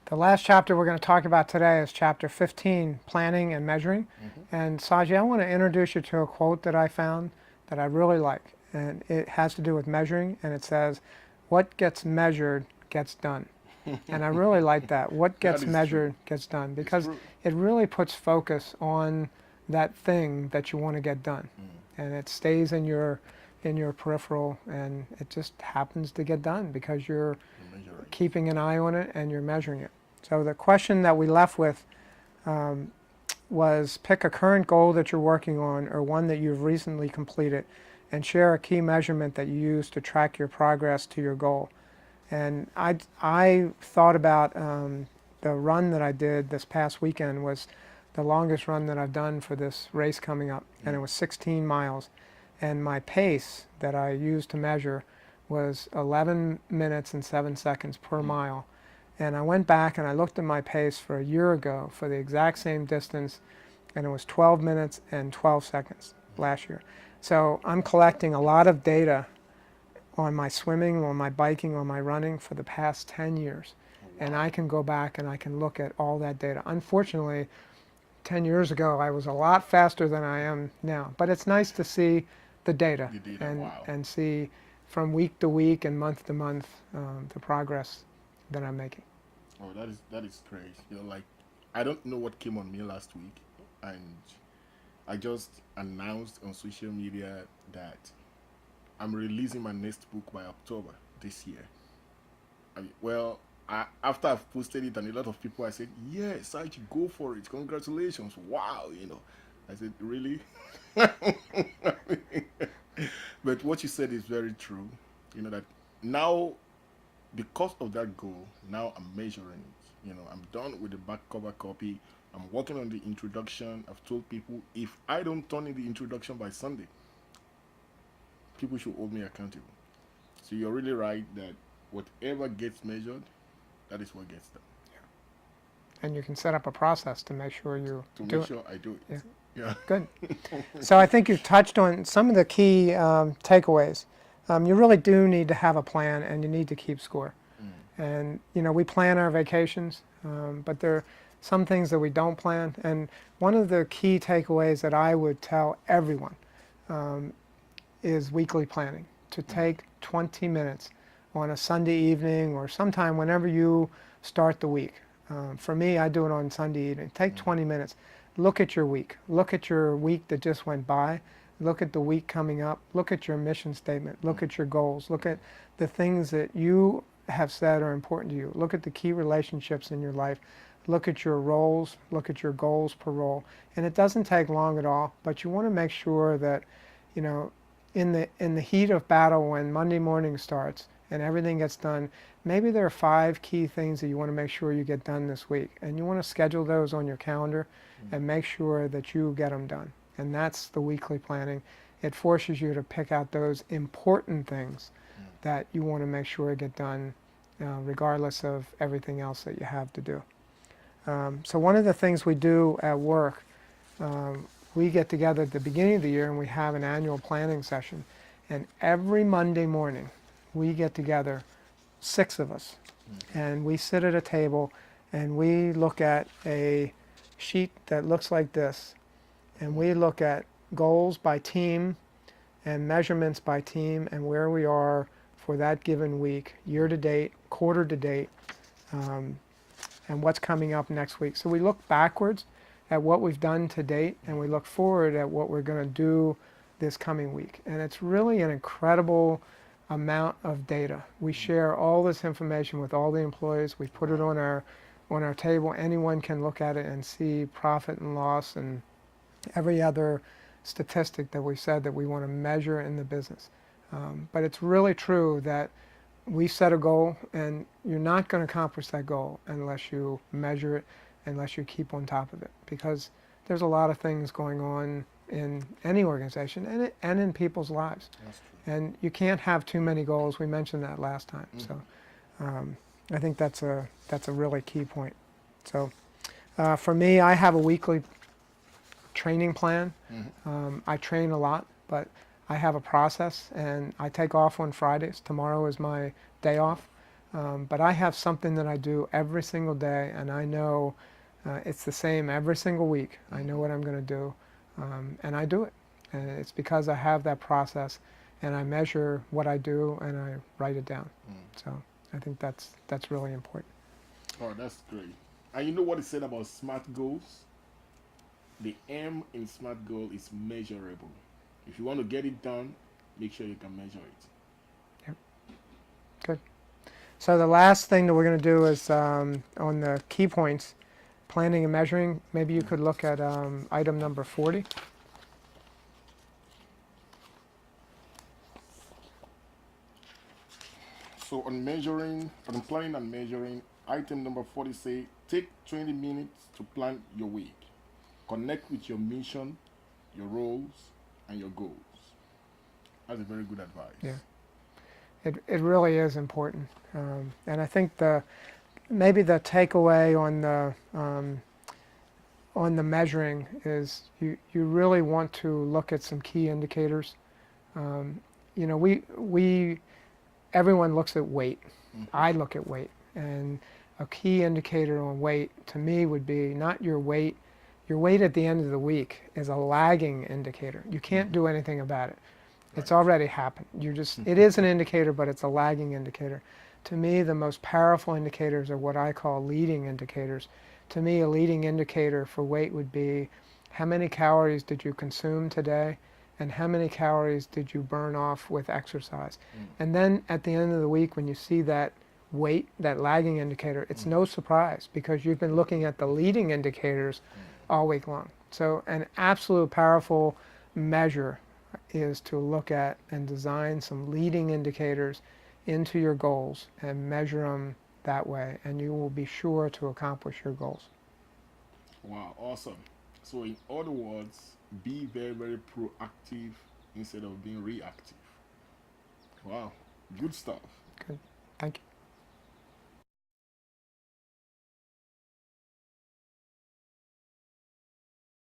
The last chapter we're going to talk about today is chapter 15, Planning and Measuring. Mm-hmm. And Saji, I want to introduce you to a quote that I found that I really like. And it has to do with measuring, and it says, "What gets measured gets done." And I really like that. What That gets is true. measured gets done, It's because true. it really puts focus on that thing that you want to get done. Mm. And it stays in your peripheral, and it just happens to get done because you're You're measuring it. keeping an eye on it and you're measuring it. So the question that we left with um, was, pick a current goal that you're working on or one that you've recently completed, and share a key measurement that you use to track your progress to your goal. And I thought about the run that I did this past weekend was the longest run that I've done for this race coming up, and it Mm. was 16 miles. And my pace that I used to measure was 11 minutes and 7 seconds per Mm. mile. And I went back and I looked at my pace for a year ago for the exact same distance, and it was 12 minutes and 12 seconds last year. So I'm collecting a lot of data on my swimming, on my biking, on my running for the past 10 years. Oh, And wow. I can go back and I can look at all that data. Unfortunately, 10 years ago, I was a lot faster than I am now. But it's nice to see the data You did that. Wow. and see from week to week and month to month the progress that I'm making. Oh, that is great. Like I don't know what came on me last week, and I just announced on social media that I'm releasing my next book by October this year. Well, after I've posted it, and a lot of people, I said, "Yes, I should go for it. Congratulations! Wow." I said, "Really?" But what you said is very true. That now, because of that goal, now I'm measuring it. I'm done with the back cover copy. I'm working on the introduction. I've told people if I don't turn in the introduction by Sunday, people should hold me accountable. So you're really right that whatever gets measured, that is what gets done. And you can set up a process to make sure you To do make it. sure I do Yeah, it. Yeah. good. So I think you've touched on some of the key takeaways. You really do need to have a plan, and you need to keep score. Mm. And we plan our vacations, but there are some things that we don't plan. And one of the key takeaways that I would tell everyone is weekly planning. To Mm. take 20 minutes on a Sunday evening or sometime whenever you start the week. For me, I do it on Sunday evening. Take Mm. 20 minutes. Look at your week. Look at your week that just went by. Look at the week coming up. Look at your mission statement. Look Mm. at your goals. Look at the things that you have said are important to you. Look at the key relationships in your life. Look at your roles. Look at your goals per role. And it doesn't take long at all, but you want to make sure that, you know, in the heat of battle, when Monday morning starts and everything gets done, maybe there are 5 key things that you want to make sure you get done this week, and you want to schedule those on your calendar Mm. and make sure that you get them done. And that's the weekly planning. It forces you to pick out those important things Mm. that you want to make sure get done, regardless of everything else that you have to do. So one of the things we do at work, um, we get together at the beginning of the year and we have an annual planning session. And every Monday morning, we get together, 6 of us, Mm. and we sit at a table and we look at a sheet that looks like this. And we look at goals by team and measurements by team and where we are for that given week, year to date, quarter to date, um, and what's coming up next week. So we look backwards at what we've done to date, and we look forward at what we're going to do this coming week. And it's really an incredible amount of data. We Mm. share all this information with all the employees. We put it Wow. on our table. Anyone can look at it and see profit and loss and every other statistic that we said that we want to measure in the business. But it's really true that we set a goal, and you're not going to accomplish that goal unless you measure it, unless you keep on top of it, because there's a lot of things going on in any organization and in people's lives, That's true. and you can't have too many goals. We mentioned that last time, Mm-hmm. so I think that's a really key point. So for me, I have a weekly training plan. Mm-hmm. I train a lot, but I have a process, and I take off on Fridays. Tomorrow is my day off. But I have something that I do every single day, and I know it's the same every single week. I know what I'm going to do, and I do it. And it's because I have that process, and I measure what I do, and I write it down. So I think that's really important. Oh, that's great. And you know what it said about SMART goals? The M in SMART goal is measurable. If you want to get it done, make sure you can measure it. Yep. Good. So the last thing that we're going to do is on the key points, planning and measuring. Maybe you could look at item number 40. So on planning and measuring, item number 40 say take 20 minutes to plan your week. Connect with your mission, your roles, and your goals. That's a very good advice. Yeah. It really is important, and I think maybe the takeaway on the measuring is you really want to look at some key indicators. You know, everyone looks at weight. I look at weight, and a key indicator on weight to me would be not your weight. Your weight at the end of the week is a lagging indicator. You can't do anything about it. It's already happened. It is an indicator, but it's a lagging indicator. To me, the most powerful indicators are what I call leading indicators. To me, a leading indicator for weight would be how many calories did you consume today, and how many calories did you burn off with exercise. And then at the end of the week, when you see that weight, that lagging indicator, it's no surprise because you've been looking at the leading indicators all week long. So an absolute powerful measure is to look at and design some leading indicators into your goals and measure them that way, and you will be sure to accomplish your goals. Wow, awesome. So in other words, be very, very proactive instead of being reactive. Wow, good stuff. Good. Thank you.